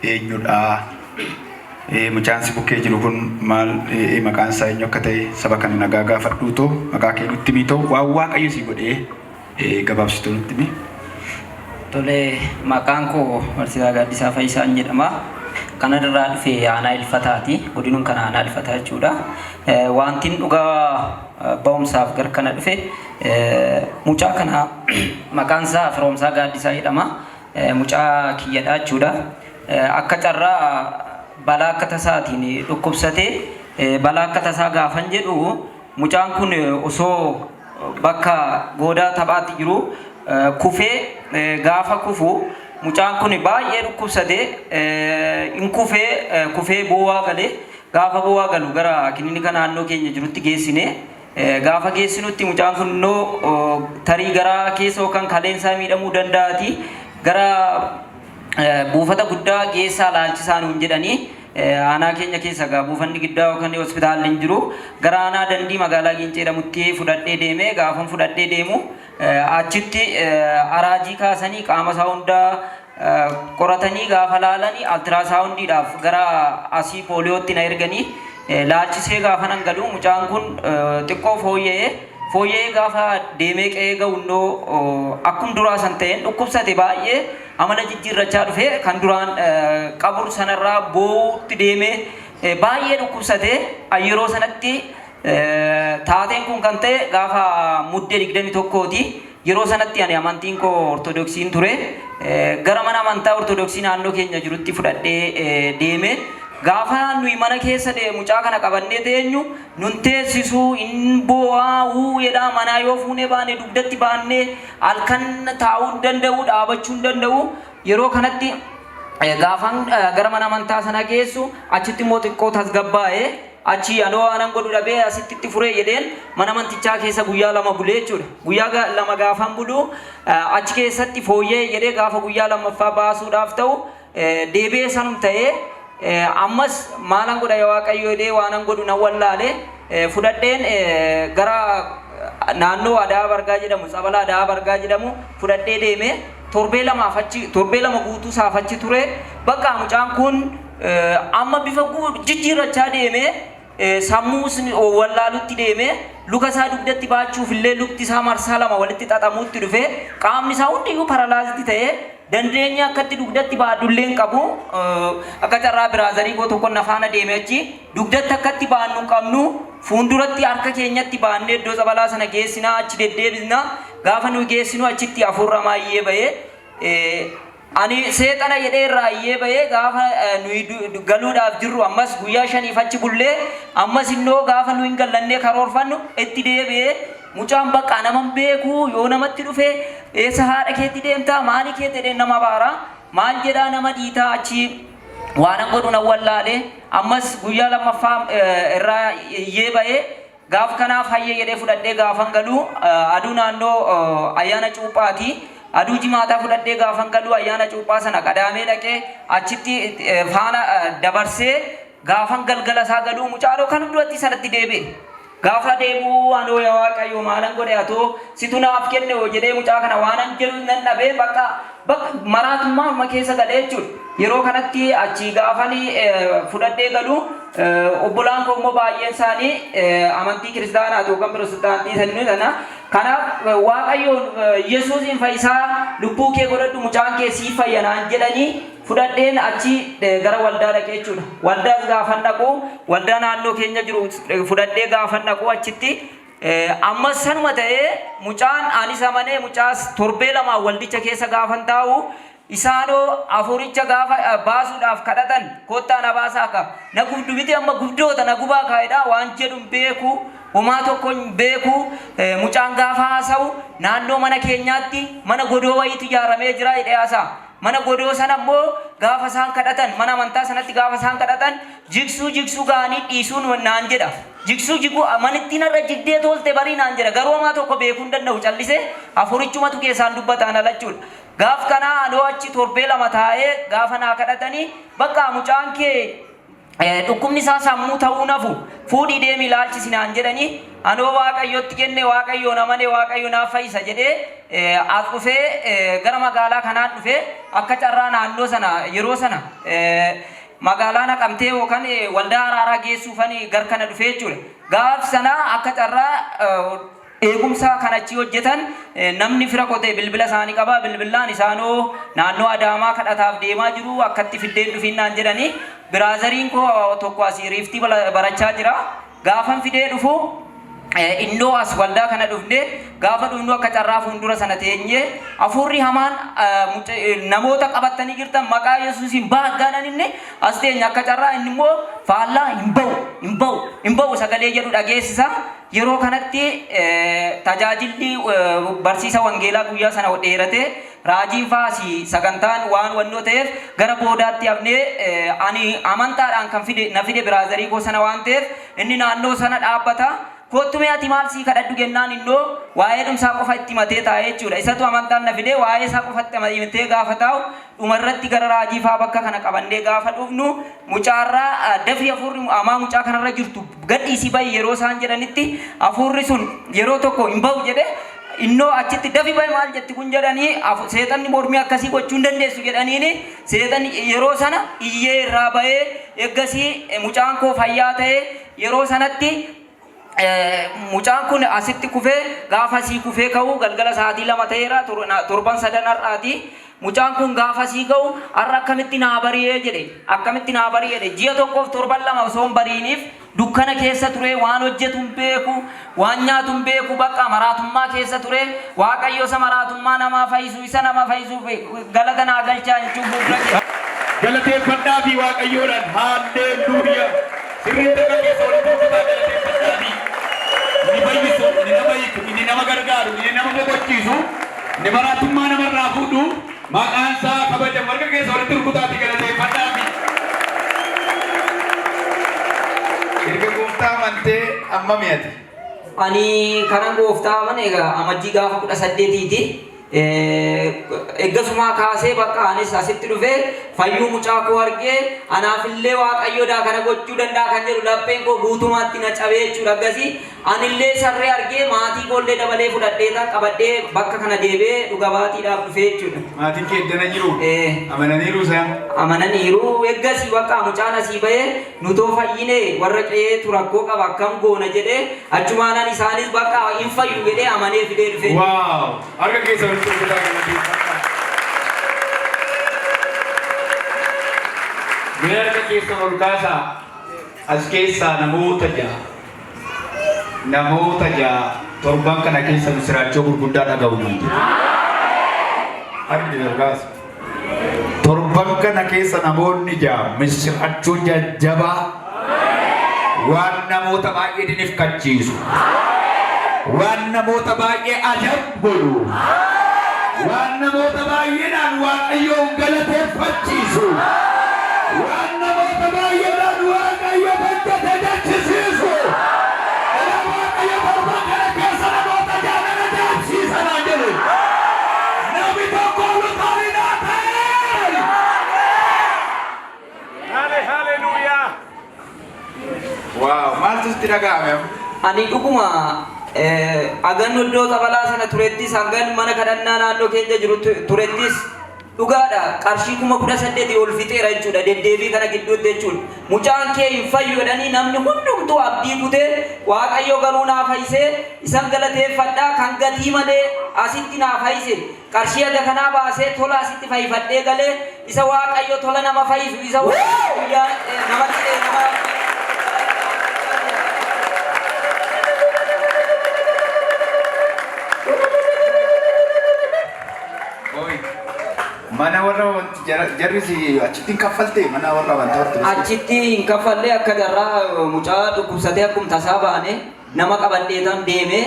eenyudha mucaan si bukkee jiru kun maal maqaan isaa eenyu akka ta'e saba kan nagaa gaafadhuutoo maqaa kee nutti himitoo waan waaqayyo si godhee gabaabsituu nutti himi. Tole maqaan koo Barsiisaa Gaaddisaa Fayyisaan jedhama. Kanarraa dhufee aanaa Ilfataati. Godinuun kana aanaa Ilfataa jechuudha. Wantiin dhugaa ba'umsaaf gara kana dhufe mucaa kana maqaan isaa Firoomsaa Gaaddisaa jedhama. Mucaa kiyyadha jechuudha. Akka carraa balaa akka tasaatiin dhukkubsatee balaa akka tasaa gaafan jedhu mucaan kun osoo bakka goodaa taphaatti jiru kufee gaafa kufu mucaan kun baay'ee dhukkubsatee in kufee boo'aa galee gaafa boo'aa galu gara kilinika naannoo keenya jirutti geessine gaafa geessinutti mucaan kun innoo tarii garaa keessa yookaan kaleensaa miidhamuu danda'ati gara buufata guddaa geessaa laalchisaan hin jedhanii aanaa keenya keessa buufanni guddaa yookaan hospitaalli hin jiru gara aanaa dandii magaalaa Gincee jedhamutti fudhadhee deemee gaafan fudhadhee deemu achitti araajii kaasanii qaama isaa hundaa qoratanii gaafa laalanii altiraasaawundiidhaaf gara asii pooliyootti na erganii laalchisee gaafa nan galu mucaan kun xiqqoo fooyya'ee gaafa deemee qe'ee ga'unnoo akkuma duraa san ta'een dhukkubsate baay'ee amala jijjiirrachaa dhufe kan duraan qabur sanarraa boo'utti deemee baay'ee dhukkubsate yeroo sanatti taateen kun kan ta'e gaafa muddee 21ti yeroo sanatti ani amantiin koo ortodoksiin ture gara mana amantaa ortodoksii naannoo keenya jirutti fudhadhee deeme gaafa nuyi mana keessa mucaa kana qabannee teenyu nun teessisuu in boo'aa jedhaa manaa yoo fuunee baane dugdatti baannee halkan taa'uu danda'u dhaabachuu danda'u yeroo kanatti gaafan gara mana amantaa sana geessu achitti immoo xiqqoo tasgabbaa'ee achi anoo anan godhu dhabee asitti furee jedheen mana amantichaa keessa guyyaa 2 bulee jechuudha. Guyyaa 2 gaafan bulu achi keessatti fooyyee jedhee gaafa guyyaa 2ffaa baasuudhaaf ta'u deebi'ee sanum ta'ee ammas maalan godha yaa waaqayyo jedhee waanan godhu nan wallaale fudhadheen gara naannoo Adaa Bargaa jedhamu Sabala Adaa Bargaa jedhamu fudhadhee deeme torbee 2 guutuu saafachi ture bakka mucaan kun amma bifa jijjiirrachaa deeme sammuus wallaalutti deeme luka isaa dugdatti baachuuf illee lukti isaa marsaa 2 walitti xaxamuutti dhufe qaamni isaa hundiyyuu paralaaziti ta'ee dandeenya akkatti dugdatti baadulleen qabu akka carraa biraazarii goo tokko nafaana deeme achi dugdatti akkatti baannu qabnu fuunduratti harka keenyatti baannee iddoo Sabalaa sana geessinaa achi deddeebisna gaafa nu geessinu achitti afurra maayyee bahee ani seexana jedhee irraayyee bahee gaafa nu galuudhaaf jirru ammas guyyaa 5 achi bullee ammas innoo gaafa nu hin gallannee karoorfannu itti deebi'ee mucaan bakka naman beeku yoo namatti dhufe eessa haadha keetti deemtaa maali keetti jedheen nama baara maal jedhaa nama dhiitaa achi waanan godhu nan wallaale ammas guyyaa 2ffaa irraa iyyee bahee gaaf kanaaf hayyee jedhee fudhadhee gaafan galu aduu naannoo ayyaana cuuphaati aduu jimaataa fudhadhee gaafan galu ayyaana cuuphaa sana qadaamee dhaqee achitti faana dabarsee gaafan galgala isaa galuu mucaaloo kan duratti sanatti deebi'e gaafa deemuu anoo yaa waaqayyo maalan godhe atoo situ naaf kenne jedhee mucaa kana waanan jedhu nan dhabee bakka maraatummaa keessa galee jechuudha yeroo kanatti achi gaafanii fudhadhee galu obbolaan koo immoo baay'een isaanii amantii kiristaanaati yookaan pirotestaantii sanni sana kanaaf waaqayyoon Yesuusiin fayyisaa lubbuu kee godhadhu mucaan kee siif fayyanaan jedhanii fudhadheen achi gara waldaa dhaqee jechuudha. Waldaas gaafan dhaqu waldaa naannoo keenya jiru fudhadhee gaafan dhaqu achitti ammas sanuma ta'ee mucaan anis amanee mucaas torbee 2 waldicha keessa gaafan taa'u isaanoo afuricha gaafa baasuudhaaf kadhatan kottaa na baasaa ka na gubdu miti amma gubdoota na gubaa kaa'edha waan jedhu beeku homaa tokko beeku mucaan gaafa haasa'u naannoo mana keenyaatti mana godoo wayiitu ijaaramee jira jedhee haasa'a. Mana godoo sana immoo gaafa isaan kadhatan mana amantaa sanatti gaafa isaan kadhatan jigsuu gaanii dhiisuun naan jedha. Jigu manittiin irra jigdee tolte barii naan jedha garuu homaa tokko beekuu hin danda'u callisee afurichumatu keessaan dubbataan alachuudha. Gaaf kana anoo achi torbee 2 taa'ee gaafa naa kadhatanii bakka mucaan kee dhukkubni isaa sammuu ta'uu nafu fuudhii deemi ilaalchisinaan jedhanii anoo waaqayyotti kenne waaqayyoon amane waaqayyo naaf fayyisa jedhee as dhufee gara magaalaa kanaan dhufee akka carraa naannoo sana yeroo sana magaalaa Naqamtee yookaan waldaa araaraa geessuufanii gar kana dhufee jechuudha. Gaaf sana akka carraa eegumsa kanachi hojjetan namni fira qotee bilbila isaanii qaba bilbilaan isaanoo naannoo Adaamaa kadhataaf deemaa jiru akkatti fiddeen dhufinnaan jedhanii biraazariin koo tokko asii riiftii barachaa jira gaafan fidee dhufu innoo as waldaa kana dhufne gaafa dhufnu akka carraa fuuldura sana teenyee hafuurri hamaan namoota qabatanii jirtan maqaa Yesuusiin baaggaadhaninne as teenya akka carraa inni immoo faallaa hin ba'u sagalee jedhu dhageessisa. Yeroo kanatti tajaajilli barsiisa wangeelaa guyyaa sana dheerate raajiin faasii sagantaan waan wannoo ta'eef gara boodaatti hafnee ani amantaadhaan kan na fide biraazarii koo sana waan ta'eef inni naannoo sana dhaabbata. Kottumee ati maal sii kadhadhu jennaan innoo waa'ee dhumsaa qofa itti matee taa'ee jechuudha. Isatu amantaan na fidee waa'ee isaa qofatti matee gaafa taa'u dhumarratti gara raajii faa bakka kana qabannee gaafa dhufnu mucaarraa dafii hafuurri amaa mucaa kanarra jirtu gadhiisii bahi yeroo isaan jedhanitti hafuurri sun yeroo tokko hin bahu jedhe innoo achitti dafi bahi maal jetti kun jedhanii seexanni mormii akkasii gochuu hin dandeessu jedhaniini seexanni yeroo sana iyyee irraa bahee eeggasii mucaan koo fayyaa ta'ee yeroo sanatti mucaan kun asitti kufee gaafa sii kufee ka'u galgala sa'aatii 2 ta'eera torban 3 har'aati mucaan kun gaafa sii ka'u har'a akkamitti naa bari'ee jedhe ji'a tokkoof torban 2 osoo hin bariiniif dukkana keessa ture waan hojjetu hin beeku waan nyaatu hin beeku bakka maraatummaa keessa ture waaqayyo isa maraatummaa namaa fayyisu isa nama fayyisuuf galata naa galchaa jechuun bu'uura galateeffadhaa fi waaqayyoodhaan haalleluuyaa sirriitti akka keessa walitti galateeffadhaa fi ni fayyisu ni nama hiiku ni nama gargaaru ni nama boqochiisu ni maraatummaa namarraa fuudhu maqaan isaa kabajamu harka keessa walitti rukutaa fi galateeffadhaa fi erga gooftaa amantee amma mi'ate. Ani kanan gooftaa amane egaa amajjii gaafa 18ti. Eeggasuma kaasee bakka anis asitti dhufee fayyuu mucaa koo argee anaafillee waaqayyoodhaa kana gochuu danda'a kan jedhu lapheen koo guutumaatti na cabee jechuudha. Akkasii anillee sarree argee maatii koollee dabalee fudhadhee qabadhee bakka kana deebee dhuga baatiidhaaf dhufee jechuudha. Maatiin kee eddana jiru? Amananiiru isaan? Amananiiru. Eeggasii bakka mucaan asii bahee nutoo fayyine warra qe'eetu rakkoo qaba akkam goona jedhee achumaanan isaanis bakka hin fayyu jedhee amanee fidee dhufee. Waaw! Harka keessa Mereka keessa ol kaasaa as keessaa namoota ja'a torban kana keessa misiraachoo gurguddaa dhaga'u nan jedha. Harki ol kaasa. Torban kana keessa namoonni ja'a misiraachoo jajjabaa waan namoota baay'ee dinifkachiisu waan namoota baay'ee ajab godhu. Waan namoota baay'eedhaan waaqayyoon galateeffachiisu waan namoota baay'eedhaan waaqayyo hojjete jechisiisu waaqayyo torban kana keessa namoota jaalala deemsiisanaa jedhe namni tokko lutaaninaa ta'e. Haleluuyaa. Waaw maaltu sitti dhaga'ame? Ani dhuguma agan iddoo xabalaa sana turettis hangan mana kadhannaa naannoo keenya jiru turettis dhugaadha qarshii 18,000 ol fixeera jechuudha deddeebii kana gidduutti jechuudha. Mucaan kee hin fayyu jedhanii namni hundumtuu abdii kutee waaqayyo garuu naaf fayyisee isan galateeffadhaa kan gatii malee asitti naaf fayyise qarshii aga kanaa baasee tola asitti fayyifadhee galee isa waaqayyo tola nama fayyisu isa guyyaa namatti nama mana warra jarrisi achitti hin kaffalte mana warra wanta hortu achitti hin kaffalle akka jarraa mucaa dhukkubsatee akkuma tasaa baane nama qabadheetan deeme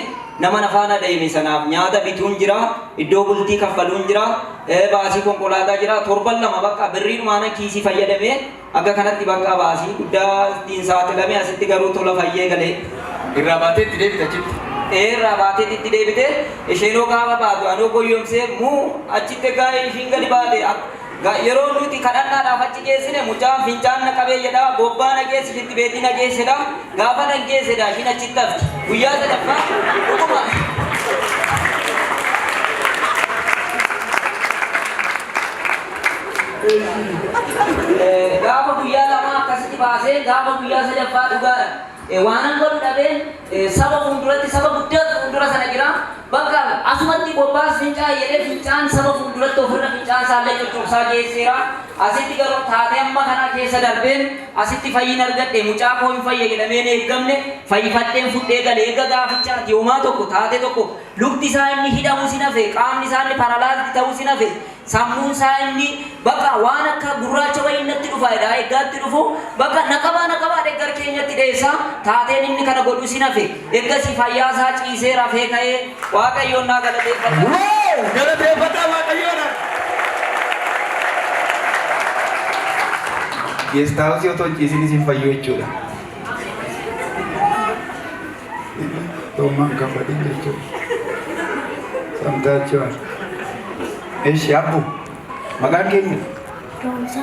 nama nafaana deeme sanaaf nyaata bituun jira iddoo bultii kaffaluun jira baasii konkolaataa jira torban 2 bakka birriidhumaana kiisii fayyadamee akka kanatti bakka baasii guddaa ittiin saaxilamee asitti garuu tola fayyee galee irraa baatee itti deebite achitti. Irraa baatee itti deebite isheenoo gaafa baatu anoo goyyomsee muu achitti gaa ishiin gadi baate yeroo nuti kadhannaadhaaf achi geessine mucaan fincaan naqabee jedha bobbaa nageessi sitti beetii nageessedha gaafa nageessedha shin achitti hafti guyyaa sadaffaa dhuguma gaafa guyyaa lama akkasitti baasee gaafa guyyaa sadaffaa dhugaadha waanan godhu dhabeen saba fuulduratti saba guddaa fuuldura sana jira bakka asumatti bobbaas fincaa jedhee fincaan saba fuulduratti ofirra fincaan saallee coccobsaa geesseera asitti garuu taatee amma kana keessa darbeen asitti fayyin argadhe mucaa koo hin fayye jedhameen eeggamne fayyifadheen fudhee galee eega gaafichaati homaa tokko taatee tokko lukti isaa inni hidhamu sin hafe qaamni isaa inni paralaasii ta'uu sin hafe sammuun isaa inni bakka waan akka gurraacha wayii natti dhufa edha eeggaatti dhufu bakka naqabaa deeggar keenyatti dheessa taateen inni kana godhu sin hafe eeggasii fayyaa isaa ciisee rafee ka'ee waaqayyoon naa galateeffata. Galateeffata waaqayyoon. Geestaawus yoo ta'u ciisin isin fayyoo jechuudha. Toomaan kan fadhin jechuudha. Samtaa jechuudha. Eeshi abbu maqaan keenya? Roomsa.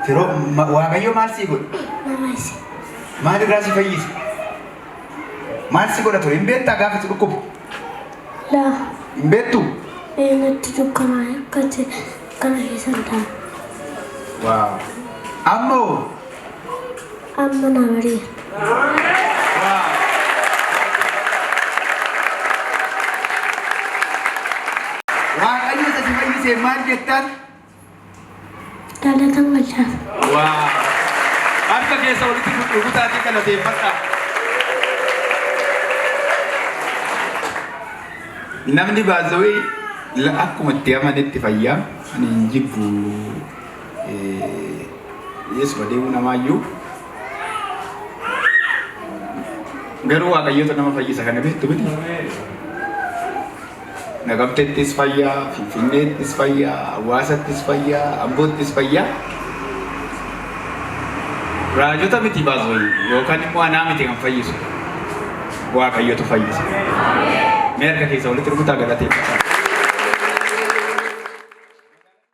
Firoo waaqayyo maal sii godhe? Namaasi. Maal irraa si fayyise? Maal si godha ture? Hin beektaa gaafa si dhukkubu? Laa. Hin beektu? Natti dukkanaa akkatti kana keessan ta'a. Waaw. Ammoo? Amma na bareera. Waaqayyo isa si fayyise maal jettaan? Galata waldaaf. Waaw. Harka keessa walitti dhugutaatii galateeffadha. Namni baazawee akkuma itti amanetti fayyaa ani hin jibbu Yesuus deemuu namaayyuu garuu waaqayyoota nama fayyisa kana beektu miti. Naqamteettis fayyaa, Finfinneettis fayyaa, Hawaasattis fayyaa, Amboottis fayyaa. Raajota miti baazawee yookaan immoo anaa miti kan fayyisu waaqayyotu fayyisa. Mereka keessa walitti rukutaa galateeffata.